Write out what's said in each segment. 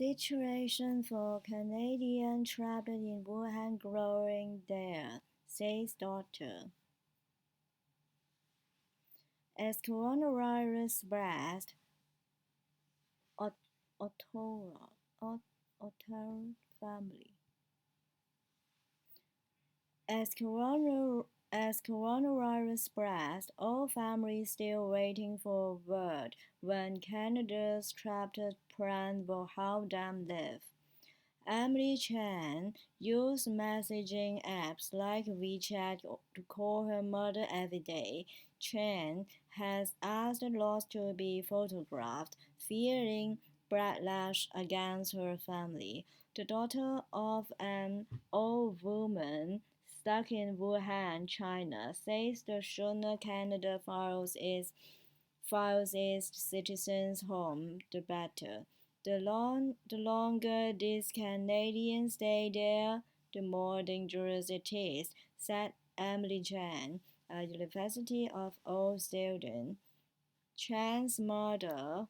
situation for Canadian trapped in Wuhan growing there, says doctor. As coronavirus spread, Ottawa family. As coronavirus spreads, all families still waiting for word when Canada's trapped parents will help them live. Emily Chan used messaging apps like WeChat to call her mother every day. Chan has asked not to be photographed, fearing backlash against her family. The daughter of an old woman stuck in Wuhan, China, says the sooner Canada files its citizens home, the better. The longer these Canadians stay there, the more dangerous it is, said Emily Chan, a University of Old student. Chan's mother,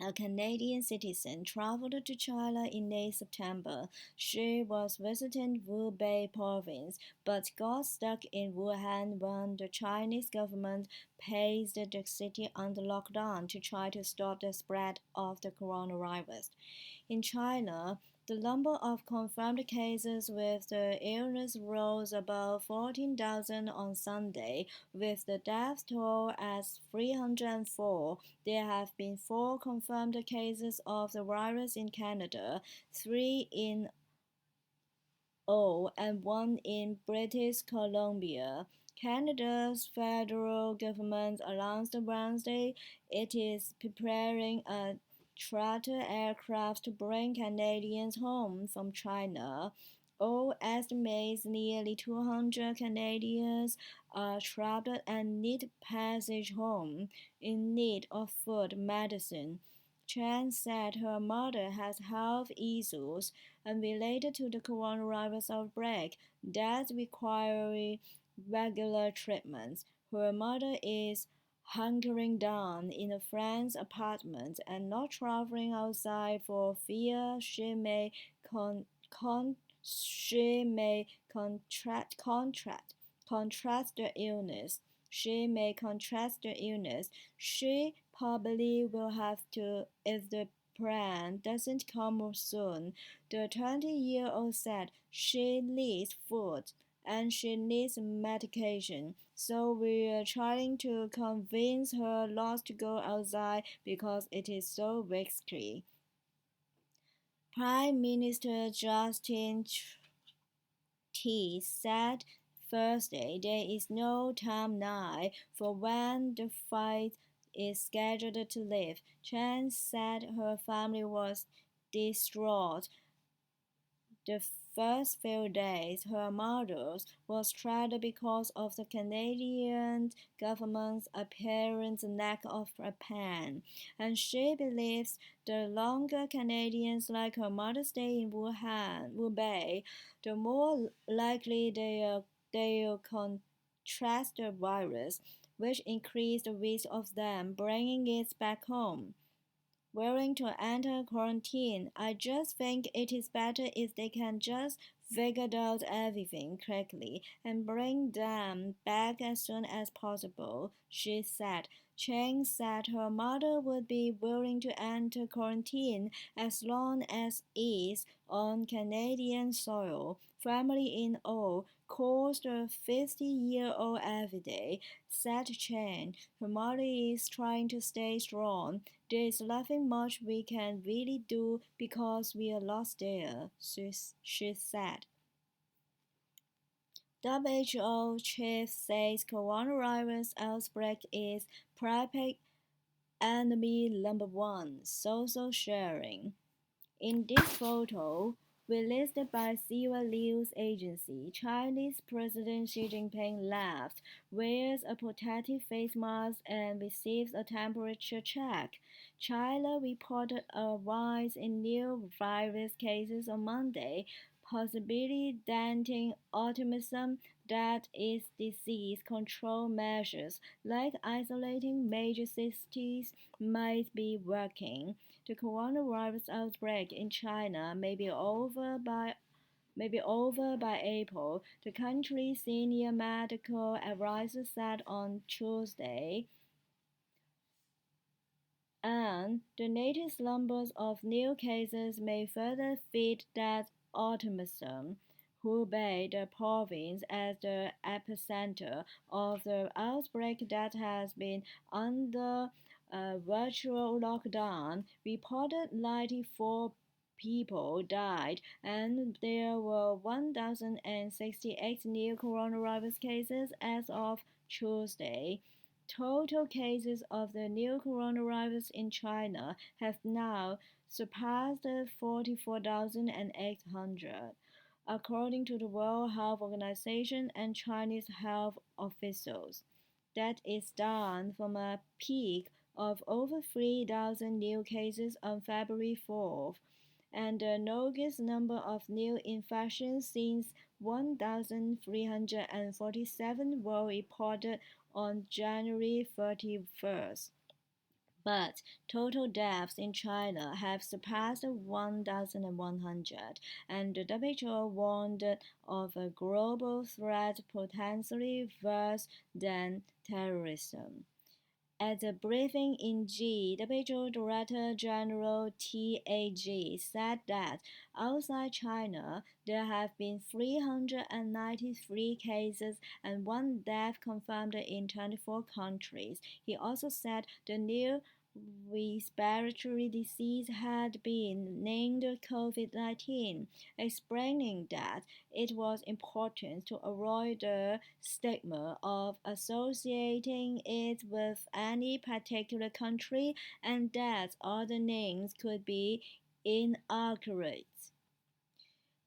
a Canadian citizen, traveled to China in late September. She was visiting Hubei province, but got stuck in Wuhan when the Chinese government placed the city under lockdown to try to stop the spread of the coronavirus. In China, the number of confirmed cases with the illness rose above 14,000 on Sunday, with the death toll at 304. There have been 4 confirmed cases of the virus in Canada, 3 in and 1 in British Columbia. Canada's federal government announced Wednesday it is preparing a charter aircraft to bring Canadians home from China. O estimates nearly 200 Canadians are trapped and need passage home, in need of food, medicine. Chan said her mother has health issues unrelated to the coronavirus outbreak that require regular treatments. Her mother is hunkering down in a friend's apartment and not traveling outside for fear she may contract the illness. She may contract the illness. She probably will have to if the plan doesn't come soon. The 20-year-old said she needs food and she needs medication. So we're trying to convince her not to go outside because it is so risky. Prime Minister Justin said Thursday there is no timeline for when the fight is scheduled to live. Chan said her family was distraught the first few days. Her mother was tried because of the Canadian government's apparent lack of a plan, and she believes the longer Canadians like her mother stay in Hubei, the more likely they'll contract the virus, which increase the risk of them bringing it back home. Willing to enter quarantine. I just think it is better if they can just figure out everything correctly and bring them back as soon as possible, she said. Chang said her mother would be willing to enter quarantine as long as it's on Canadian soil. Family in awe calls the 50-year-old every day, said Chen. Her mother is trying to stay strong. There is nothing much we can really do because we are lost there, she said. WHO chief says coronavirus outbreak is public enemy number 1, social sharing. In this photo, released by Xinhua News Agency, Chinese President Xi Jinping left, wears a protective face mask, and receives a temperature check. China reported a rise in new virus cases on Monday, possibly denting optimism that its disease control measures, like isolating major cities, might be working. The coronavirus outbreak in China may be over by April, the country's senior medical advisor said on Tuesday, and the latest numbers of new cases may further feed that optimism. Hubei, the province as the epicenter of the outbreak that has been under a virtual lockdown, reported 94 people died and there were 1,068 new coronavirus cases as of Tuesday. Total cases of the new coronavirus in China have now surpassed 44,800, according to the World Health Organization and Chinese health officials. That is down from a peak of over 3,000 new cases on February 4th, and the lowest number of new infections since 1,347 were reported on January 31st. But total deaths in China have surpassed 1,100, and the WHO warned of a global threat potentially worse than terrorism. At a briefing in WHO Director General TAG said that outside China there have been 393 cases and one death confirmed in 24 countries. He also said the new respiratory disease had been named COVID-19, explaining that it was important to avoid the stigma of associating it with any particular country and that other names could be inaccurate.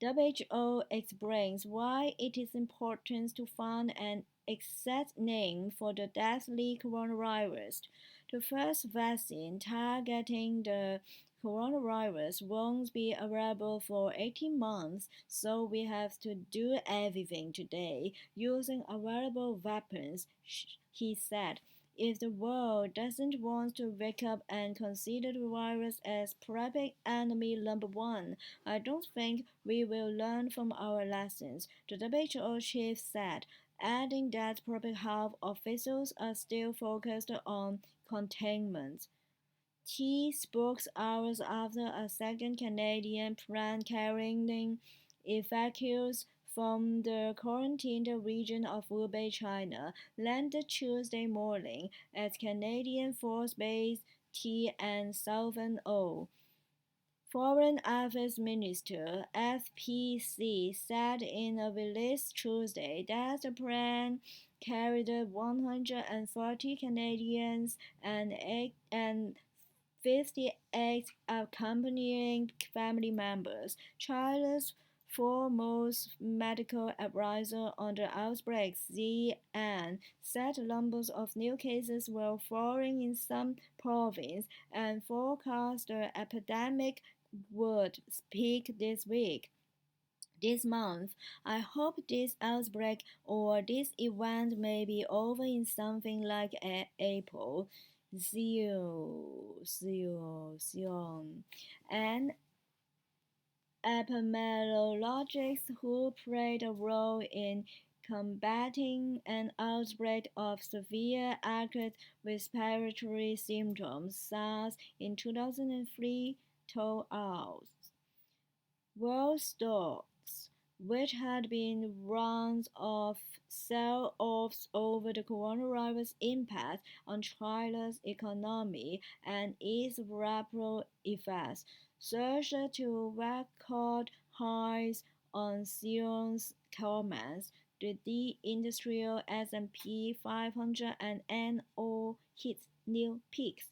WHO explains why it is important to find an exact name for the deadly coronavirus. The first vaccine targeting the coronavirus won't be available for 18 months, so we have to do everything today using available weapons, he said. If the world doesn't want to wake up and consider the virus as public enemy number one, I don't think we will learn from our lessons, the WHO chief said, adding that public health officials are still focused on containment. He spoke hours after a second Canadian plane carrying evacuees from the quarantined region of Hubei, China, landed Tuesday morning at Canadian Force Base T and Southern O. Foreign Affairs Minister (FPC) said in a release Tuesday that the plane carried 140 Canadians and 58 accompanying family members. China's foremost medical advisor on the outbreak, Z.N., said numbers of new cases were falling in some provinces and forecast the epidemic would peak this week. This month, I hope this outbreak or this event may be over in something like April. And epidemiologists who played a role in combating an outbreak of severe acute respiratory symptoms (SARS) in 2003 told us. World stocks, which had been rounds of sell-offs over the coronavirus impact on China's economy and its ripple effects, surged to record highs on Sion's comments. The industrial S&P 500 and NO hit new peaks.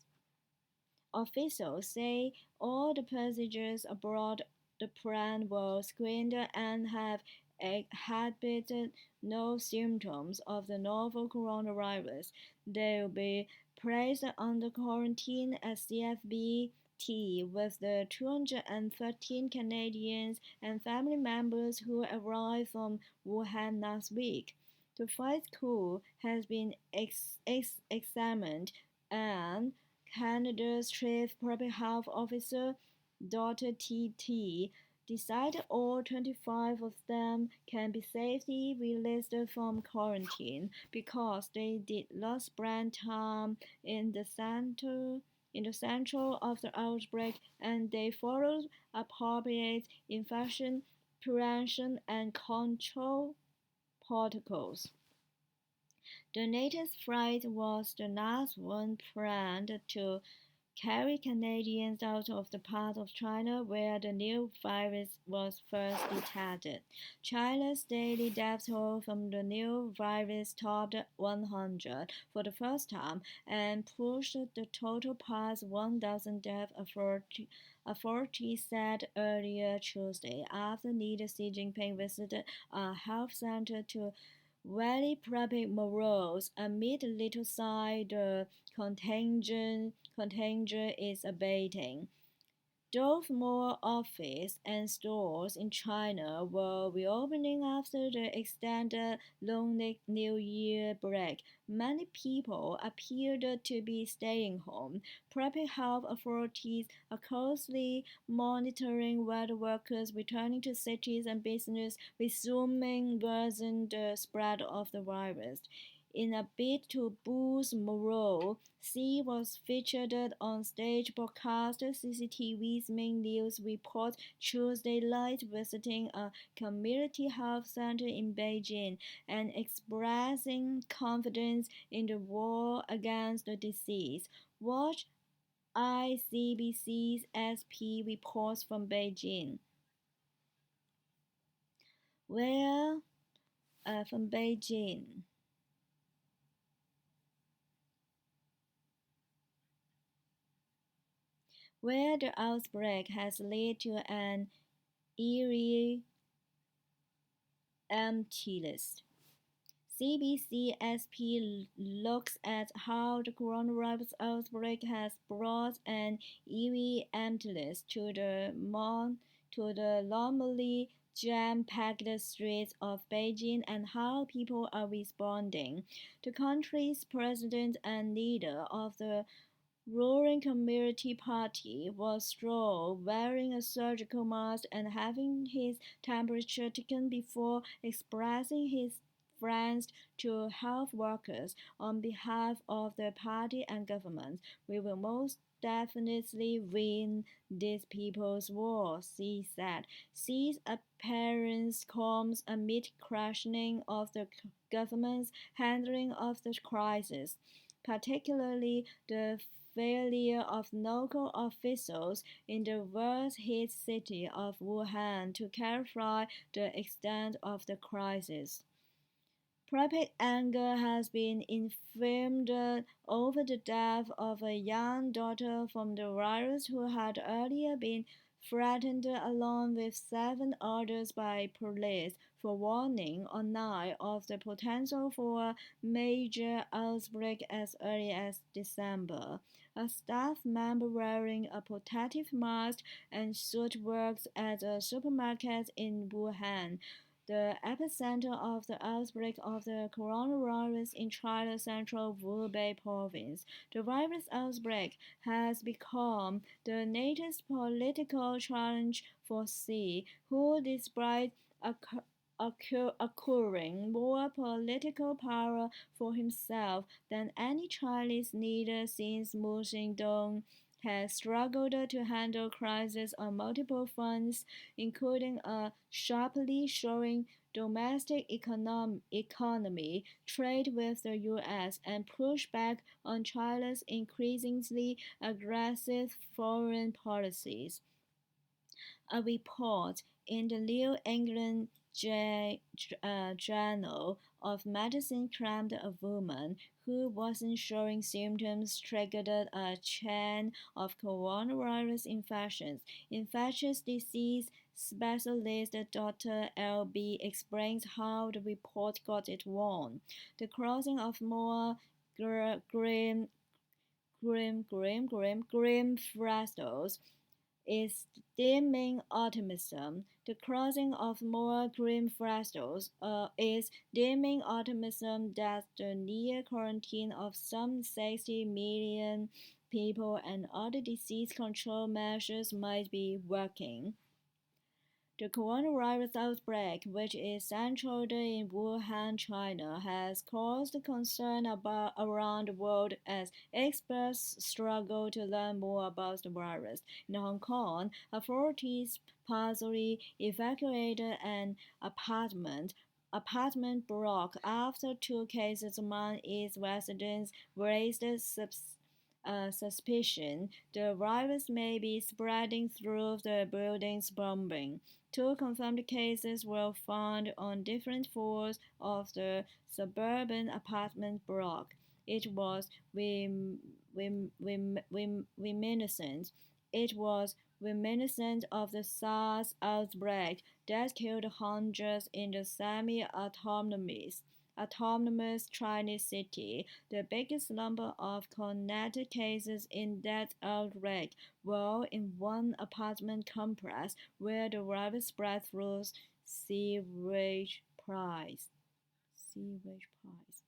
Officials say all the passengers aboard the plane were screened and have exhibited no symptoms of the novel coronavirus. They will be placed under quarantine at CFBT with the 213 Canadians and family members who arrived from Wuhan last week. The flight crew has been examined, and Canada's Chief Public Health Officer, Dr. T. decided all 25 of them can be safely released from quarantine because they did not spend time in the central of the outbreak, and they followed appropriate infection prevention and control protocols. The latest flight was the last one planned to carry Canadians out of the part of China where the new virus was first detected. China's daily death toll from the new virus topped 100 for the first time and pushed the total past 1,000 deaths, authorities said earlier Tuesday after leader Xi Jinping visited a health center to rally public morals amid little sign the contagion is abating. Though more offices and stores in China were reopening after the extended long New Year break, many people appeared to be staying home. Public health authorities are closely monitoring whether workers returning to cities and business resuming worsen the spread of the virus. In a bid to boost morale, Xi was featured on stage broadcast CCTV's main news report Tuesday night visiting a community health center in Beijing and expressing confidence in the war against the disease. Watch ICBC's SP reports from Beijing, where from Beijing. Where the outbreak has led to an eerie empty list. CBCSP looks at how the coronavirus outbreak has brought an eerie emptiness to the normally jam-packed streets of Beijing and how people are responding. The country's president and leader of the ruling Community Party was strolled wearing a surgical mask and having his temperature taken before expressing his friends to health workers on behalf of the party and government. We will most definitely win this people's war, Xi said. Xi's appearance comes amid questioning of the government's handling of the crisis, particularly the failure of local officials in the worst hit city of Wuhan to clarify the extent of the crisis. Public anger has been inflamed over the death of a young daughter from the virus who had earlier been threatened along with seven others by police for warning online of the potential for a major outbreak as early as December. A staff member wearing a protective mask and suit works at a supermarket in Wuhan, the epicenter of the outbreak of the coronavirus in China's central Hubei province. The virus outbreak has become the latest political challenge for Xi, who, despite acquiring more political power for himself than any Chinese leader since Mao Zedong, has struggled to handle crisis on multiple fronts, including a sharply showing domestic economy, trade with the US, and pushback on China's increasingly aggressive foreign policies. A report in the New England Journal of Medicine claimed a woman who wasn't showing symptoms triggered a chain of coronavirus infections. Infectious disease specialist Dr. L.B. explains how the report got it wrong. The crossing of more grim fractals is dimming optimism. The crossing of more green thresholds is dimming optimism that the near quarantine of some 60 million people and other disease control measures might be working. The coronavirus outbreak, which is centered in Wuhan, China, has caused concern around the world as experts struggle to learn more about the virus. In Hong Kong, authorities partially evacuated an apartment block after two cases among its residents raised suspicion the virus may be spreading through the building's plumbing. Two confirmed cases were found on different floors of the suburban apartment block. It was reminiscent. It was reminiscent of the SARS outbreak that killed hundreds in the semi-autonomous Chinese city. The biggest number of connected cases in that outbreak were in one apartment complex where the virus spread through sewage pipes. Sewage pipes.